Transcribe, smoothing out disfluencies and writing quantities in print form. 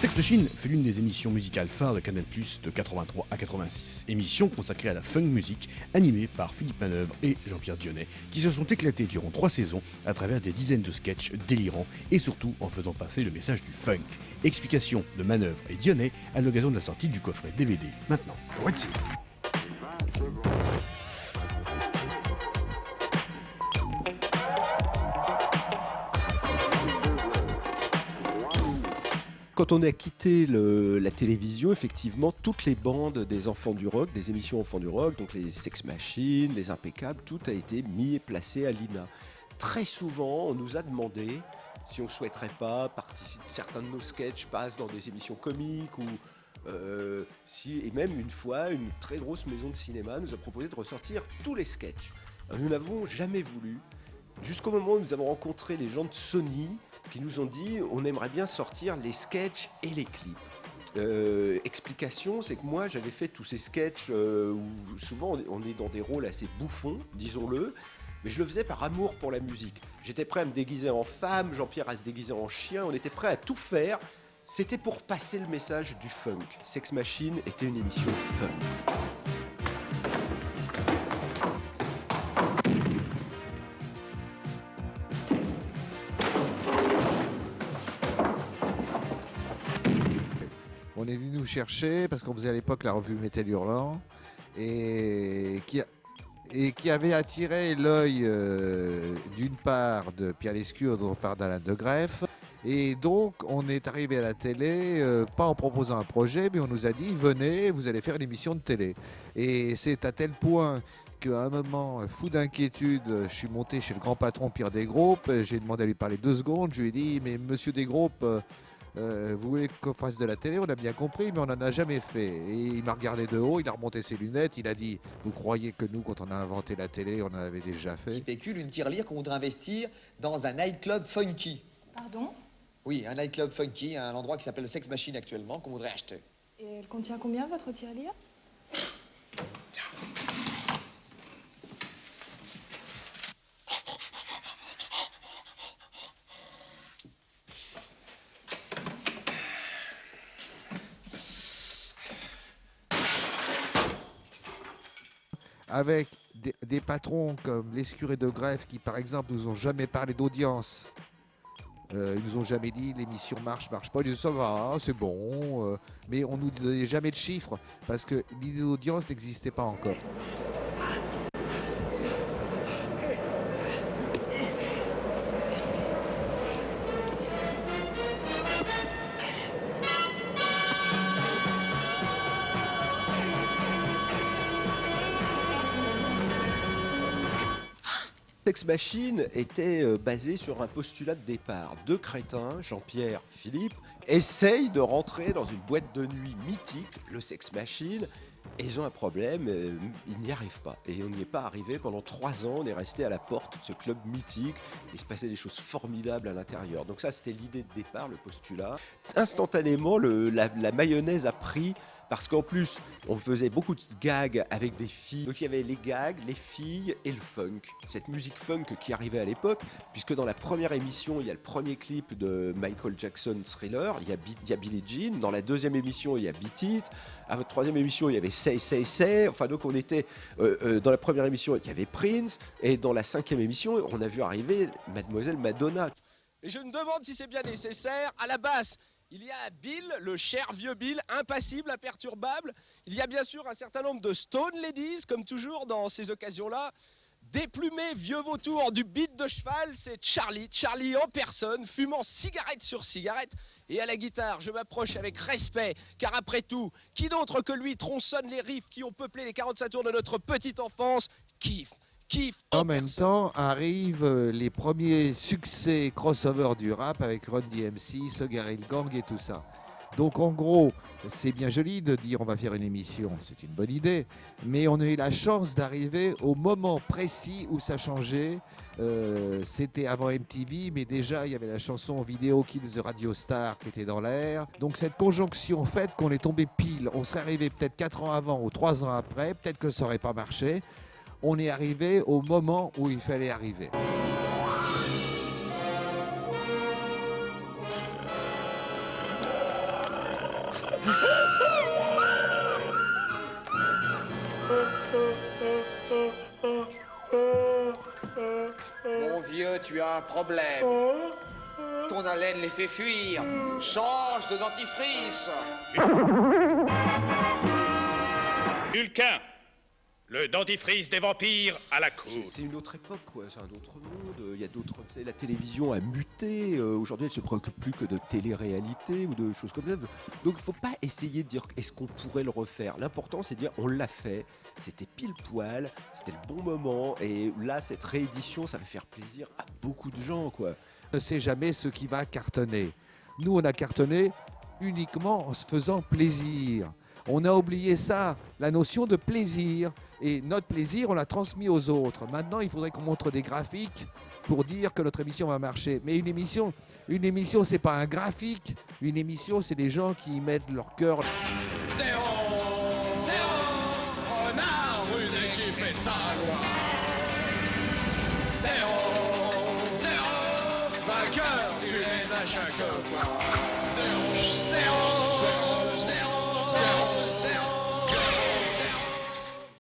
Sex Machine fut l'une des émissions musicales phares de Canal+, de 83 à 86. Émission consacrée à la funk music, animée par Philippe Manœuvre et Jean-Pierre Dionnet, qui se sont éclatés durant 3 saisons à travers des dizaines de sketchs délirants et surtout en faisant passer le message du funk. Explication de Manœuvre et Dionnet à l'occasion de la sortie du coffret DVD. Maintenant, voici. Quand on a quitté la télévision, effectivement, toutes les bandes des enfants du rock, des émissions enfants du rock, donc les Sex Machine, les Impeccables, tout a été mis et placé à l'INA. Très souvent, on nous a demandé si on ne souhaiterait pas participer. Certains de nos sketchs passent dans des émissions comiques ou et même une fois, une très grosse maison de cinéma nous a proposé de ressortir tous les sketchs. Alors, nous n'avons jamais voulu, jusqu'au moment où nous avons rencontré les gens de Sony qui nous ont dit on aimerait bien sortir les sketchs et les clips. Explication, c'est que moi j'avais fait tous ces sketchs où souvent on est dans des rôles assez bouffons, disons-le, mais je le faisais par amour pour la musique. J'étais prêt à me déguiser en femme, Jean-Pierre à se déguiser en chien, on était prêt à tout faire. C'était pour passer le message du funk. Sex Machine était une émission funk. On est venu nous chercher parce qu'on faisait à l'époque la revue Métal Hurlant et qui avait attiré l'œil d'une part de Pierre Lescure, d'autre part d'Alain de Greff. Et donc on est arrivé à la télé, pas en proposant un projet, mais on nous a dit venez, vous allez faire une émission de télé. Et c'est à tel point qu'à un moment, fou d'inquiétude, je suis monté chez le grand patron Pierre Desgroupes, j'ai demandé à lui parler 2 secondes, je lui ai dit mais monsieur Desgroupes, vous voulez qu'on fasse de la télé, on a bien compris, mais on n'en a jamais fait. Et il m'a regardé de haut, il a remonté ses lunettes, il a dit vous croyez que nous, quand on a inventé la télé, on en avait déjà fait? Qui spécule une tirelire qu'on voudrait investir dans un nightclub funky. Pardon? Oui, un nightclub funky, un endroit qui s'appelle le Sex Machine actuellement, qu'on voudrait acheter. Et elle contient combien, votre tirelire? Avec des patrons comme Lescure et de Greff qui, par exemple, nous ont jamais parlé d'audience. Ils nous ont jamais dit l'émission marche pas. Ils disaient ça va, c'est bon. Mais on nous donnait jamais de chiffres parce que l'idée d'audience n'existait pas encore. Sex Machine était basé sur un postulat de départ. 2 crétins, Jean-Pierre, Philippe, essayent de rentrer dans une boîte de nuit mythique, le Sex Machine, et ils ont un problème, ils n'y arrivent pas. Et on n'y est pas arrivé pendant 3 ans, on est resté à la porte de ce club mythique, il se passait des choses formidables à l'intérieur. Donc ça, c'était l'idée de départ, le postulat. Instantanément, la mayonnaise a pris. Parce qu'en plus, on faisait beaucoup de gags avec des filles. Donc il y avait les gags, les filles et le funk. Cette musique funk qui arrivait à l'époque, puisque dans la première émission, il y a le premier clip de Michael Jackson, Thriller, il y a Billie Jean. Dans la deuxième émission, il y a Beat It. À la troisième émission, il y avait Say, Say, Say. Enfin, donc on était... dans la première émission, il y avait Prince. Et dans la 5e émission, on a vu arriver Mademoiselle Madonna. Et je me demande si c'est bien nécessaire. À la basse, il y a Bill, le cher vieux Bill, impassible, imperturbable. Il y a bien sûr un certain nombre de Stone Ladies, comme toujours dans ces occasions-là. Déplumé vieux vautour du beat de cheval, c'est Charlie. Charlie en personne, fumant cigarette sur cigarette. Et à la guitare, je m'approche avec respect, car après tout, qui d'autre que lui tronçonne les riffs qui ont peuplé les 45 tours de notre petite enfance? Kiff. En même temps arrivent les premiers succès crossover du rap avec Run DMC, Sugar Hill Gang et tout ça. Donc en gros, c'est bien joli de dire on va faire une émission, c'est une bonne idée, mais on a eu la chance d'arriver au moment précis où ça changeait. C'était avant MTV, mais déjà il y avait la chanson vidéo Kill the Radio Star qui était dans l'air. Donc cette conjonction fait qu'on est tombé pile. On serait arrivé peut-être 4 ans avant ou 3 ans après, peut-être que ça n'aurait pas marché. On est arrivé au moment où il fallait arriver. Mon vieux, tu as un problème. Ton haleine les fait fuir. Change de dentifrice. Hulquin, le dentifrice des vampires à la cour. C'est une autre époque, quoi. C'est un autre monde. Il y a d'autres. Tu sais, la télévision a muté. Aujourd'hui, elle se préoccupe plus que de télé-réalité ou de choses comme ça. Donc, il faut pas essayer de dire est-ce qu'on pourrait le refaire. L'important, c'est de dire on l'a fait. C'était pile poil. C'était le bon moment. Et là, cette réédition, ça va faire plaisir à beaucoup de gens, quoi. On ne sait jamais ce qui va cartonner. Nous, on a cartonné uniquement en se faisant plaisir. On a oublié ça, la notion de plaisir. Et notre plaisir, on l'a transmis aux autres. Maintenant, il faudrait qu'on montre des graphiques pour dire que notre émission va marcher. Mais une émission, c'est pas un graphique. Une émission, c'est des gens qui y mettent leur cœur. Zéro, renard rusé qui fait sa loi. Zéro, vainqueur, tu les as chaque fois. Zéro.